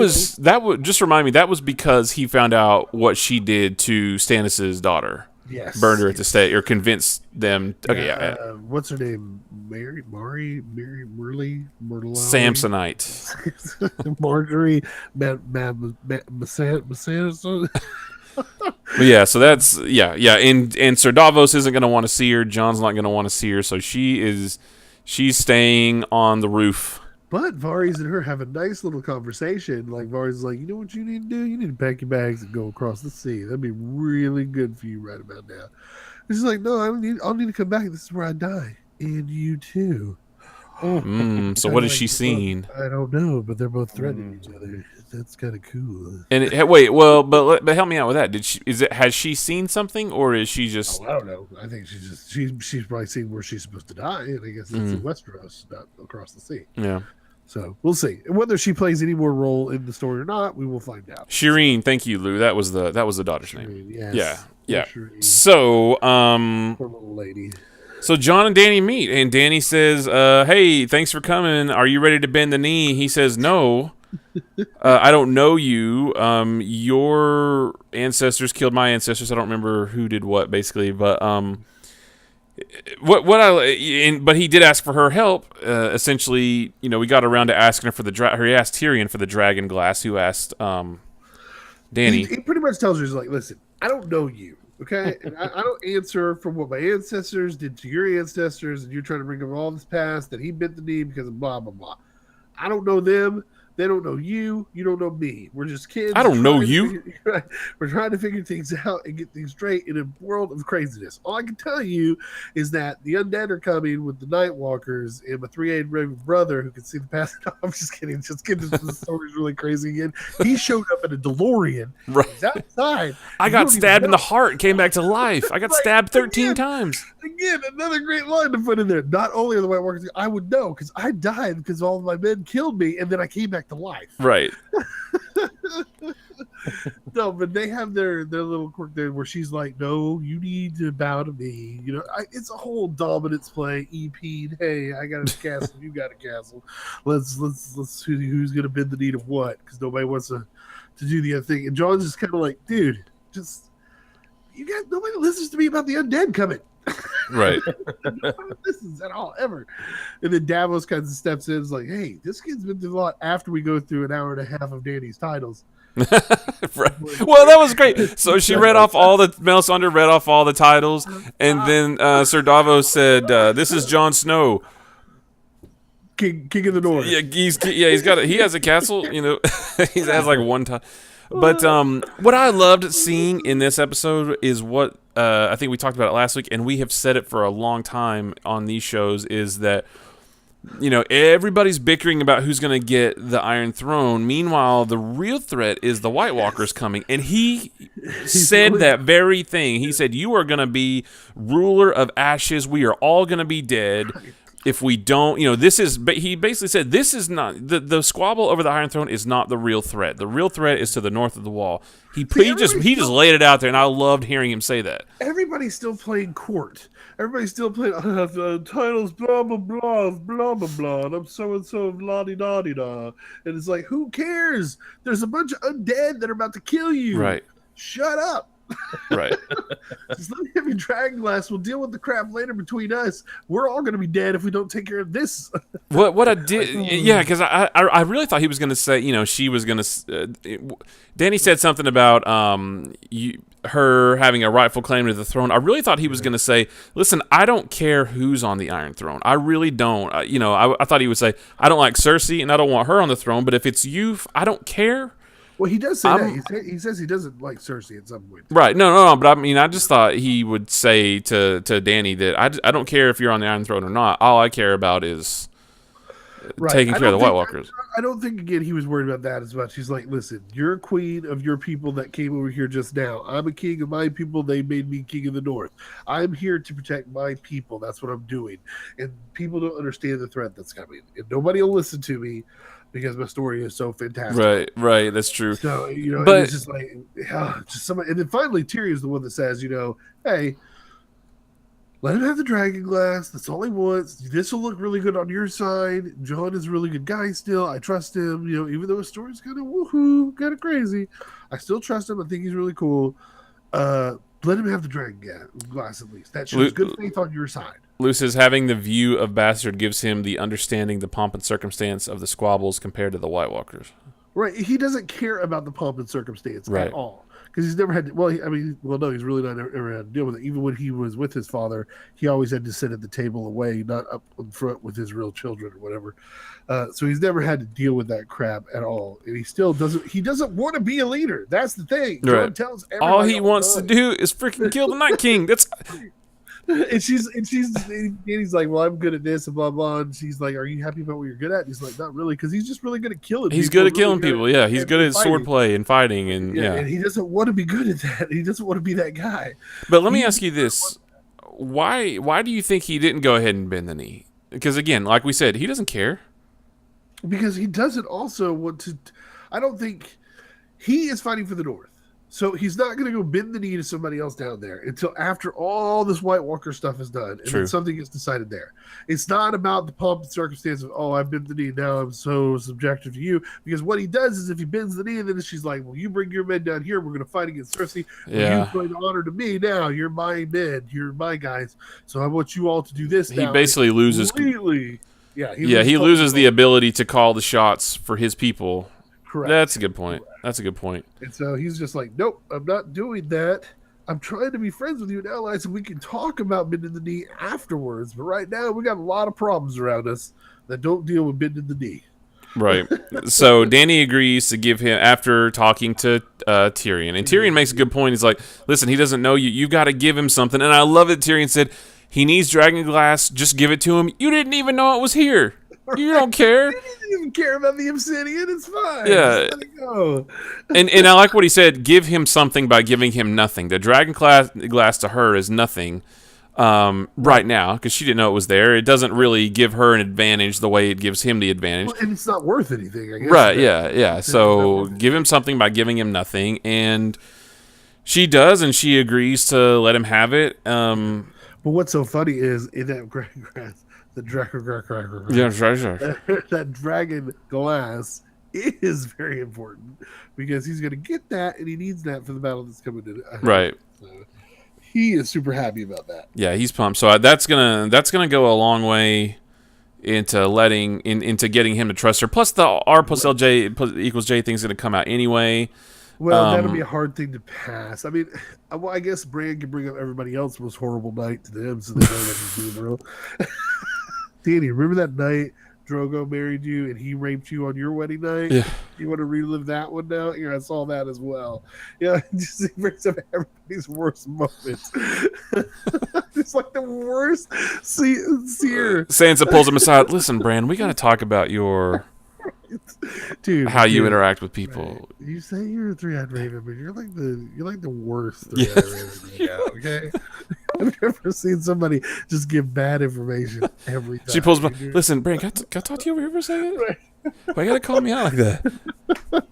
would just remind me. That was because he found out what she did to Stannis' daughter. Yes, burned her at the stake, or convinced them. Okay, what's her name? Mary, Merle, Samsonite, Marjorie, yeah. So that's and Sir Davos isn't going to want to see her. John's not going to want to see her. So she's staying on the roof. But Varys and her have a nice little conversation. Like Varys is like, you know what you need to do? You need to pack your bags and go across the sea. That'd be really good for you right about now. And she's like, no, I'll need to come back. This is where I die. And you too. Oh, so what has she seen? I don't know, but they're both threatening each other. That's kind of cool. And but help me out with that. Has she seen something, or is she just? Oh, I don't know. I think she's probably seen where she's supposed to die, and I guess it's in Westeros, not across the sea. Yeah. So we'll see. Whether she plays any more role in the story or not, we will find out. Shireen, thank you, Lou. That was the daughter's name. Yes. Yeah. Shireen. So poor little lady. So John and Danny meet, and Danny says, hey, thanks for coming. Are you ready to bend the knee? He says, no. I don't know you. Your ancestors killed my ancestors. I don't remember who did what, basically, but but he did ask for her help. Essentially, we got around to asking her for he asked Tyrion for the dragon glass. Who asked Danny? He pretty much tells her, he's like, listen, I don't know you. Okay, and I don't answer for what my ancestors did to your ancestors, and you're trying to bring up all this past that he bent the knee because of blah blah blah. I don't know them. They don't know you. You don't know me. We're just kids. I don't know you. We're trying to figure things out and get things straight in a world of craziness. All I can tell you is that the undead are coming with the Night Walkers and my three-eyed raven brother who can see the past. No, I'm just kidding. Just kidding. The story's really crazy again. He showed up in a DeLorean. Right. He's outside. I got stabbed in the heart, came back to life. I got stabbed 13 times. Again, another great line to put in there. Not only are the White Walkers, I would know because I died because all of my men killed me, and then I came back to life. Right. No, but they have their little quirk there where she's like, no, you need to bow to me. It's a whole dominance play. EP, hey, I got a castle, you got a castle. Let's who's gonna bend the knee to what? Because nobody wants to do the other thing. And John's just kind of like, dude, nobody listens to me about the undead coming. Right. This is at all ever. And then Davos kind of steps in and is like, hey, this kid's been through a lot after we go through an hour and a half of Danny's titles. Right. Well, that was great. So she Melisandre read off all the titles, and then Sir Davos said, this is Jon Snow. King of the North. Yeah, he has a castle, he has like one time. But what I loved seeing in this episode is what I think we talked about it last week, and we have said it for a long time on these shows, is that everybody's bickering about who's going to get the Iron Throne. Meanwhile, the real threat is the White Walkers coming, and he said that very thing. He said, "You are going to be ruler of ashes. We are all going to be dead." if we don't, this is. But he basically said this is not the squabble over the Iron Throne is not the real threat. The real threat is to the north of the Wall. He just laid it out there, and I loved hearing him say that. Everybody's still playing court. Everybody's still playing the titles, blah blah blah, blah blah blah. And I'm so and so, la di da di da. And it's like, who cares? There's a bunch of undead that are about to kill you. Right. Shut up. Right. Just let me have your dragon glass. We'll deal with the crap later between us. We're all going to be dead if we don't take care of this. What I did, yeah, because I really thought he was going to say, she was going to. Danny said something about her having a rightful claim to the throne. I really thought he was going to say, "Listen, I don't care who's on the Iron Throne. I really don't." I thought he would say, "I don't like Cersei, and I don't want her on the throne. But if it's you, I don't care." Well, he does say that. He says he doesn't like Cersei at some point. Right. No. But I just thought he would say to Danny that I don't care if you're on the Iron Throne or not. All I care about is taking care of the White Walkers. I don't think, again, he was worried about that as much. He's like, listen, you're a queen of your people that came over here just now. I'm a king of my people. They made me king of the North. I'm here to protect my people. That's what I'm doing. And people don't understand the threat that's coming. And nobody will listen to me, because my story is so fantastic. Right, that's true. So, but it's just like, and then finally Tyrion is the one that says, hey, let him have the dragon glass. That's all he wants. This will look really good on your side. Jon is a really good guy still. I trust him, even though his story's kind of woohoo, kind of crazy. I still trust him. I think he's really cool. Let him have the dragon glass at least. That shows good faith on your side. Luce says having the view of Bastard gives him the understanding, the pomp and circumstance of the squabbles compared to the White Walkers. Right. He doesn't care about the pomp and circumstance at all. Because he's never had to, no, he's really not ever had to deal with it. Even when he was with his father, he always had to sit at the table away, not up in front with his real children or whatever. So he's never had to deal with that crap at all. And he still doesn't want to be a leader. That's the thing. Right. Tells all he wants to do is freaking kill the Night King. That's... And he's like, well, I'm good at this and blah blah. And she's like, are you happy about what you're good at? And he's like, not really, because he's just really good at killing. He's good at killing people. Yeah, he's good at swordplay and fighting, and and he doesn't want to be good at that. He doesn't want to be that guy. But let me ask you this: why do you think he didn't go ahead and bend the knee? Because again, like we said, he doesn't care. Because he doesn't also want to. I don't think he is fighting for the North. So he's not going to go bend the knee to somebody else down there until after all this White Walker stuff is done, and then something gets decided there. It's not about the pomp and circumstance of, I bent the knee, now I'm so subjective to you. Because what he does is, if he bends the knee, and then she's like, well, you bring your men down here, we're going to fight against Cersei. You're going to honor to me now. You're my men. You're my guys. So I want you all to do this now. He basically loses completely. He loses the ability to call the shots for his people. Correct. That's a good point. And so he's just like, nope, I'm not doing that. I'm trying to be friends with you and allies, and we can talk about bending the knee afterwards. But right now, we got a lot of problems around us that don't deal with bending the knee. Right. So Danny agrees to give him, after talking to Tyrion. And Tyrion makes a good point. He's like, listen, he doesn't know you. You got to give him something. And I love it. Tyrion said, he needs dragon glass. Just give it to him. You didn't even know it was here. You don't care. He didn't even care about the obsidian. It's fine. Yeah. Just let it go. And I like what he said. Give him something by giving him nothing. The dragon glass to her is nothing right now, because she didn't know it was there. It doesn't really give her an advantage the way it gives him the advantage. Well, and it's not worth anything, I guess. Right, yeah. So give him something by giving him nothing. And she does, and she agrees to let him have it. But what's so funny is, in that dragon glass, that dragon glass is very important, because he's going to get that, and he needs that for the battle that's coming in. Right. So he is super happy about that. Yeah, he's pumped. So that's gonna go a long way into getting him to trust her. Plus the R plus LJ equals J thing's going to come out anyway. Well, that'll be a hard thing to pass. I mean, I guess Bran can bring up everybody else's most horrible night to them, so they know what to do, bro. Danny, remember that night Drogo married you and he raped you on your wedding night? Yeah. You want to relive that one now? Here, I saw that as well. Yeah, just it brings up everybody's worst moments. It's like the worst. Seer. Sansa pulls him aside. Listen, Bran, we got to talk about your... how you interact with people. Right. You say you're a three-eyed raven, but you're like the worst three-eyed raven. Yeah, okay. I've never seen somebody just give bad information every time. She pulls. Listen, Brent, can I talk to you over here for a second? Right. Why you gotta call me out like that?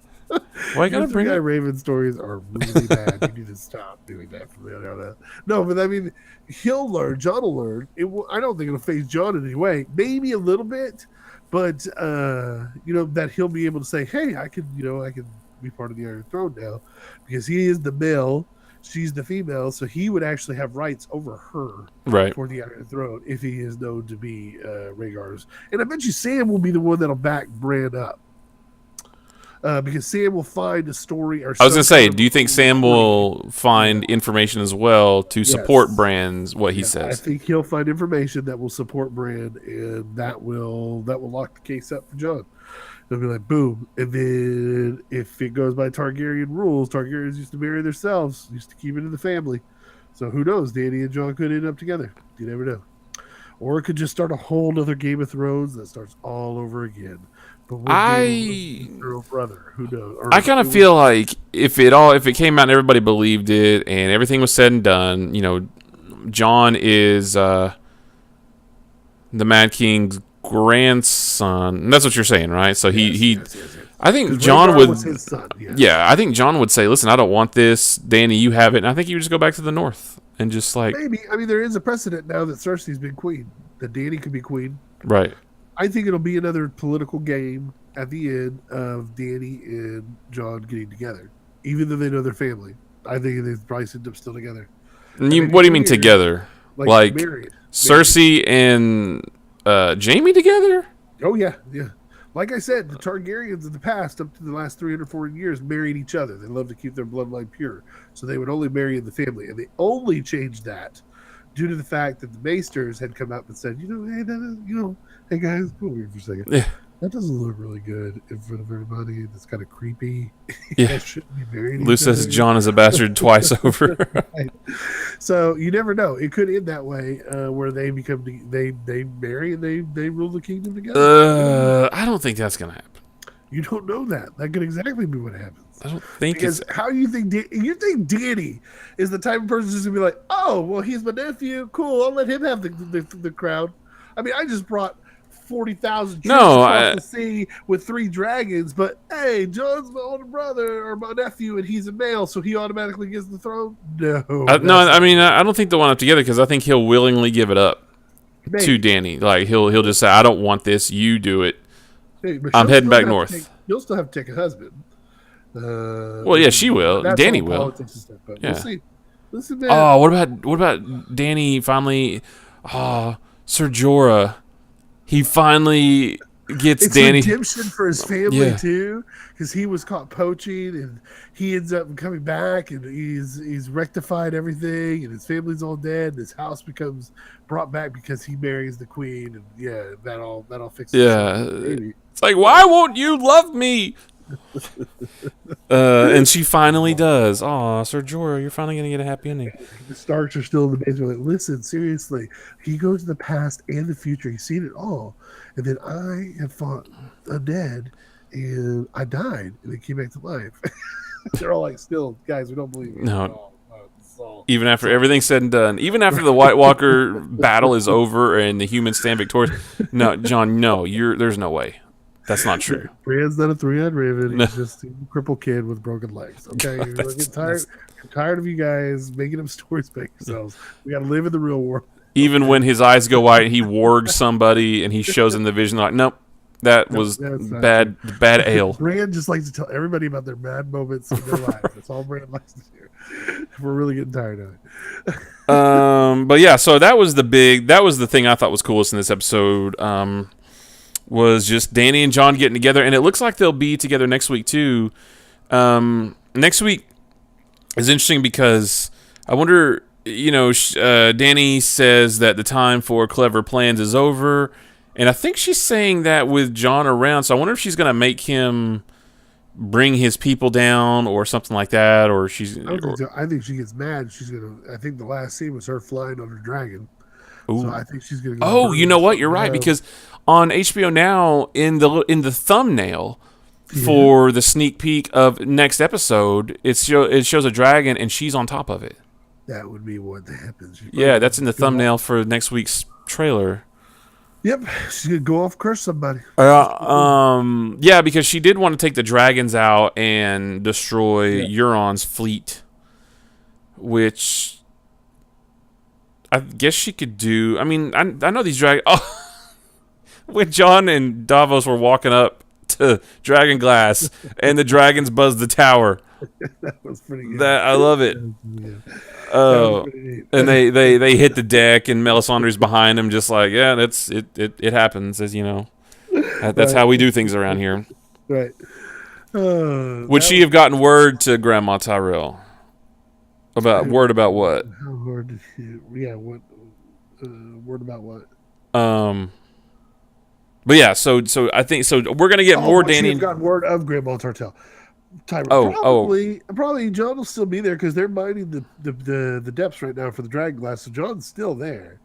Why you gotta bring guy up? Raven stories are really bad. You need to stop doing that from the other. No, but I mean, he'll learn. John will learn. I don't think it'll phase John in any way. Maybe a little bit, but that he'll be able to say, "Hey, I can be part of the Iron Throne now," because he is the male, she's the female, so he would actually have rights over her for the Iron Throne if he is known to be Rhaegar's. And I bet you Sam will be the one that'll back Bran up. Because Sam will find a story. Or I was going to say, do you think Sam will find information as well to support Bran's what he says? I think he'll find information that will support Bran, and that will lock the case up for John. They'll be like, boom. And then if it goes by Targaryen rules, Targaryens used to marry themselves, used to keep it in the family. So who knows? Dany and John could end up together. You never know. Or it could just start a whole other Game of Thrones that starts all over again. But brother, who knows? I kind of feel like if it came out and everybody believed it and everything was said and done, John is the Mad King's grandson. And that's what you're saying, right? So yes. I think John would. Was his son, I think John would say, "Listen, I don't want this, Dany. You have it." And I think he would just go back to the north and just maybe. I mean, there is a precedent now that Cersei's been queen. That Dany could be queen, right? I think it'll be another political game at the end of Dany and John getting together, even though they know their family. I think they probably end up still together. What do you mean together? Like married. Cersei and Jaime together? Oh yeah. Like I said, the Targaryens in the past, up to the last 300, 400 years, married each other. They love to keep their bloodline pure, so they would only marry in the family, and they only changed that due to the fact that the Maesters had come out and said, hey guys, come over here for a second. Yeah. That doesn't look really good in front of everybody. It's kind of creepy. Yeah. Shouldn't be married. Lou says John is a bastard twice over. Right. So you never know. It could end that way, where they marry and they rule the kingdom together. I don't think that's gonna happen. You don't know that. That could exactly be what happens. I don't think because how you think Dany is the type of person who's gonna be like, oh well, he's my nephew. Cool, I'll let him have the crown. I mean, I just brought 40,000 troops across the sea with 3 dragons, but hey, John's my older brother or my nephew, and he's a male, so he automatically gets the throne. No, I mean, I don't think they'll wind up together because I think he'll willingly give it up to Dany. Like he'll just say, I don't want this. You do it. Hey, I'm heading back north. You'll still have to take a husband. Well, yeah, she will. Dany will. Stuff, but we'll see. Listen, man. Oh, what about Dany finally? Ser Jorah. He finally gets Dany. Redemption for his family too, because he was caught poaching, and he ends up coming back, and he's rectified everything, and his family's all dead, and his house becomes brought back because he marries the queen, and that'll fix it. Yeah, it's like, why won't you love me? And she finally does. Aw, Ser Jorah, you're finally gonna get a happy ending. The Starks are still in the basement. Like, listen, seriously, he goes to the past and the future. He's seen it all, and then I have fought undead, and I died, and it came back to life. They're all like, still, guys, we don't believe you. No. Even after everything's said and done, even after the White Walker battle is over and the humans stand victorious, no, John, no, there's no way. That's not true. Bran's not a 3-eyed raven. He's just a crippled kid with broken legs. Okay, I'm tired of you guys making up stories about yourselves. We got to live in the real world. Even when his eyes go white, he wargs somebody and he shows them the vision. Like, nope, that was bad ale. Bran just likes to tell everybody about their bad moments in their life. That's all Bran likes to do. We're really getting tired of it. But yeah, so that was the thing I thought was coolest in this episode. Was just Dany and John getting together, and it looks like they'll be together next week too. Next week is interesting because I wonder, Dany says that the time for clever plans is over, and I think she's saying that with John around, so I wonder if she's going to make him bring his people down or something like that, or she's... I think she gets mad. I think the last scene was her flying on her dragon. Ooh. So I think she's going to... Oh, you know what? You're right, because on HBO Now, in the thumbnail for the sneak peek of next episode, it shows a dragon and she's on top of it. that would be what happens. Yeah, that's in the thumbnail for next week's trailer. Yep, she's gonna go off, crush somebody. Yeah, because she did want to take the dragons out and destroy Euron's fleet, which I guess she could do. I mean, I know these dragons. Oh, when Jon and Davos were walking up to Dragon Glass and the dragons buzzed the tower. That was pretty good. I love it. Oh, and they hit the deck and Melisandre's behind him, just like, yeah, that's it happens, as you know. That's how we do things around here. Right. Would she have gotten word to Grandma Tyrell about what? How hard did she? Yeah, what? Word about what? But yeah, so I think we're gonna get more Dany. She have gotten word of Grandma Tyrell. Probably Jon will still be there because they're mining the depths right now for the Dragon Glass. So Jon's still there.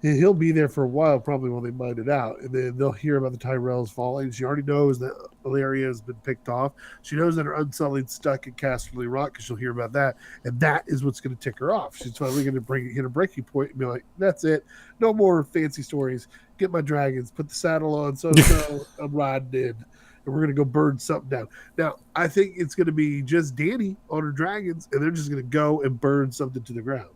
He'll be there for a while, probably while they mine it out, and then they'll hear about the Tyrells falling. She already knows that Valeria has been picked off. She knows that her Unsullied's stuck in Casterly Rock because she'll hear about that, and that is what's going to tick her off. She's finally going to hit a breaking point and be like, "That's it, no more fancy stories. Get my dragons, put the saddle on, so I'm riding in." And we're going to go burn something down. Now, I think it's going to be just Dany on her dragons, and they're just going to go and burn something to the ground.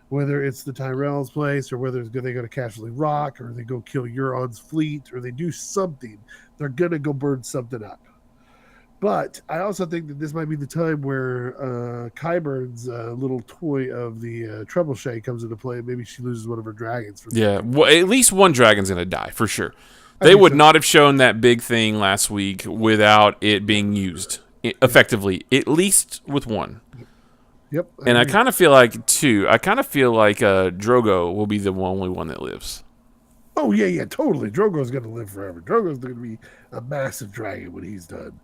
Whether it's the Tyrell's place, or whether they go to Casterly Rock, or they go kill Euron's fleet, or they do something, they're going to go burn something up. But I also think that this might be the time where Qyburn's little toy of the Trebuchet comes into play, and maybe she loses one of her dragons. Well, at least one dragon's going to die, for sure. They would not have shown that big thing last week without it being used effectively, at least with one. Yep. I kind of feel like, too, Drogo will be the only one that lives. Oh, yeah, totally. Drogo's going to live forever. Drogo's going to be a massive dragon when he's done.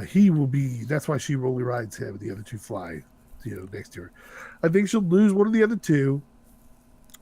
He will be, that's why she only rides him, and the other two fly, next to her. I think she'll lose one of the other two.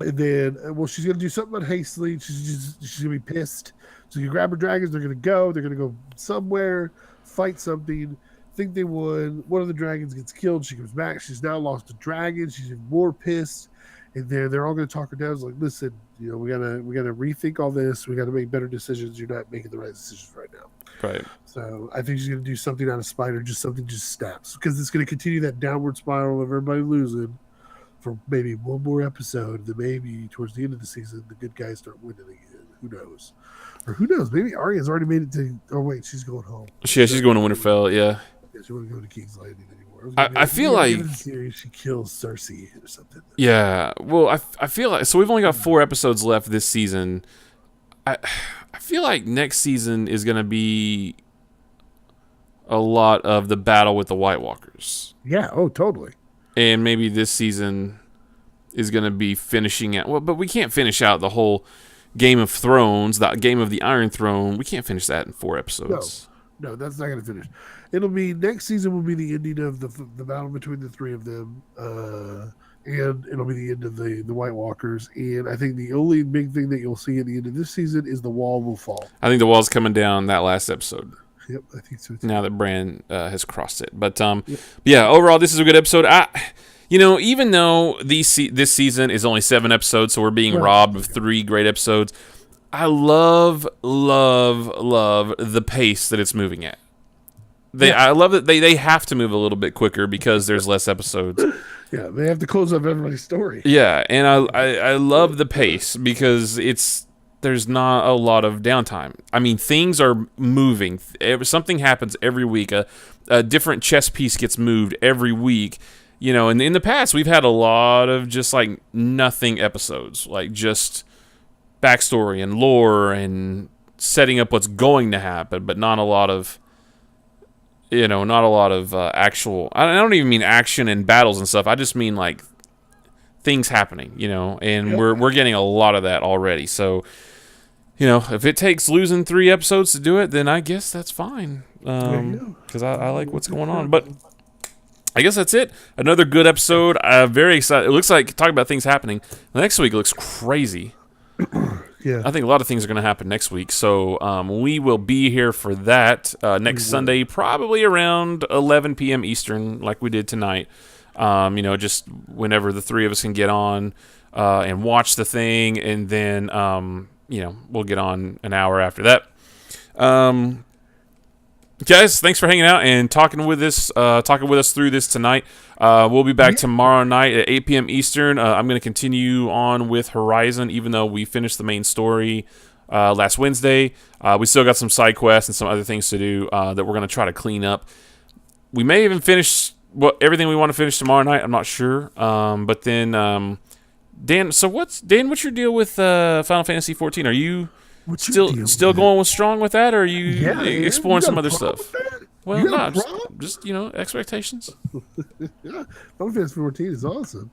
And then, she's going to do something unhastily. She's going to be pissed. So you grab her dragons. They're going to go somewhere, fight something, think they won. One of the dragons gets killed. She comes back. She's now lost a dragon. She's even more pissed. And they're all going to talk her down. It's like, listen, we gotta rethink all this. We got to make better decisions. You're not making the right decisions right now. Right. So I think she's going to do something out of spite, or just something just snaps, because it's going to continue that downward spiral of everybody losing for maybe one more episode. Then maybe towards the end of the season, the good guys start winning again. Who knows? Or who knows? Maybe Arya's already made it to. Oh wait, she's going home. She's going to Winterfell. Yeah. She wouldn't go to King's Landing anymore. I feel like she kills Cersei or something. Yeah. Well, I feel like, so we've only got 4 episodes left this season. I feel like next season is going to be a lot of the battle with the White Walkers. Yeah. Oh, totally. And maybe this season is going to be finishing out. Well, but we can't finish out the whole Game of Thrones, the Game of the Iron Throne. We can't finish that in 4 episodes. No, that's not going to finish. It'll be next season will be the ending of the battle between the 3 of them, and it'll be the end of the White Walkers. And I think the only big thing that you'll see at the end of this season is the wall will fall. I think the wall's coming down that last episode. Yep, I think so too. Now that Bran has crossed it, but yeah, overall this is a good episode. Even though this season is only 7 episodes, so we're being robbed of 3 great episodes. I love the pace that it's moving at. I love that they have to move a little bit quicker because there's less episodes. Yeah, they have to close up everybody's story. Yeah, and I love the pace because there's not a lot of downtime. I mean, things are moving. Something happens every week. A different chess piece gets moved every week. And in the past, we've had a lot of just like nothing episodes, like just backstory and lore and setting up what's going to happen, but not a lot of, actual. I don't even mean action and battles and stuff. I just mean like things happening, and we're getting a lot of that already. So, if it takes losing 3 episodes to do it, then I guess that's fine. Because I like what's going on, but I guess that's it. Another good episode. I'm very excited. It looks like, talk about things happening. The next week looks crazy. Yeah. I think a lot of things are going to happen next week. So we will be here for that next Sunday, probably around 11 p.m. Eastern, like we did tonight. Just whenever the three of us can get on and watch the thing, and then we'll get on an hour after that. Guys, thanks for hanging out and talking with us through this tonight. We'll be back tomorrow night at 8 p.m. Eastern. I'm going to continue on with Horizon, even though we finished the main story last Wednesday. We still got some side quests and some other things to do that we're going to try to clean up. We may even finish everything we want to finish tomorrow night. I'm not sure. But then, Dan, what's your deal with Final Fantasy 14? Are you still going with strong with that, or are you exploring some other stuff? Well, just expectations. Yeah, Final Fantasy 14 is awesome.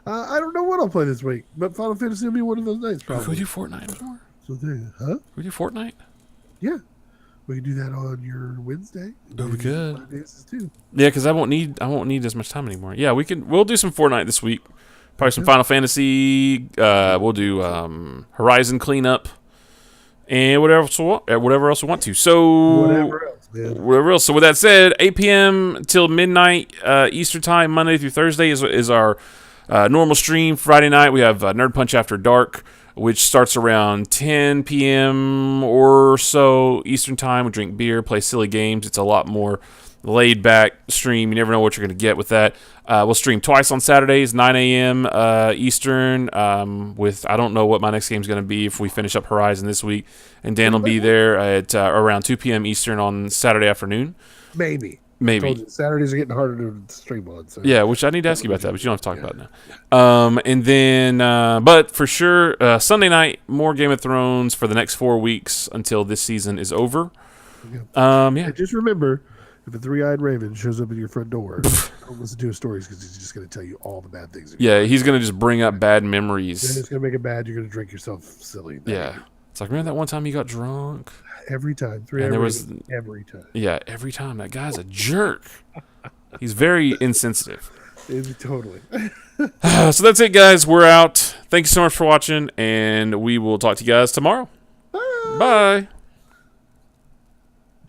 I don't know what I'll play this week, but Final Fantasy will be one of those nights. Probably. Can we do Fortnite more? Can we do Fortnite? Yeah, we can do that on your Wednesday. Oh, we could. Too. Yeah, because I won't need as much time anymore. Yeah, we'll do some Fortnite this week. Probably some Final Fantasy. We'll do Horizon cleanup. And whatever else we want to. So whatever else. So with that said, 8 p.m. till midnight Eastern time, Monday through Thursday is our normal stream. Friday night we have Nerd Punch After Dark, which starts around 10 p.m. or so Eastern time. We drink beer, play silly games. It's a lot more laid back stream. You never know what you're going to get with that. We'll stream twice on Saturdays, 9 a.m. Eastern. With I don't know what my next game is going to be if we finish up Horizon this week, and Dan will be there at around 2 p.m. Eastern on Saturday afternoon. Maybe. Saturdays are getting harder to stream on. So. Yeah, which I need to ask you about that, but you don't have to talk about it now. And then, but for sure, Sunday night, more Game of Thrones for the next 4 weeks until this season is over. And just remember, if a three-eyed raven shows up at your front door, don't listen to his stories because he's just going to tell you all the bad things. Yeah, he's going to just bring up bad memories. And it's going to make it bad. You're going to drink yourself silly. Yeah. It's like, remember that one time you got drunk? Every time. Every time. Yeah, every time. That guy's a jerk. He's very insensitive. Totally. So that's it, guys. We're out. Thank you so much for watching, and we will talk to you guys tomorrow. Bye.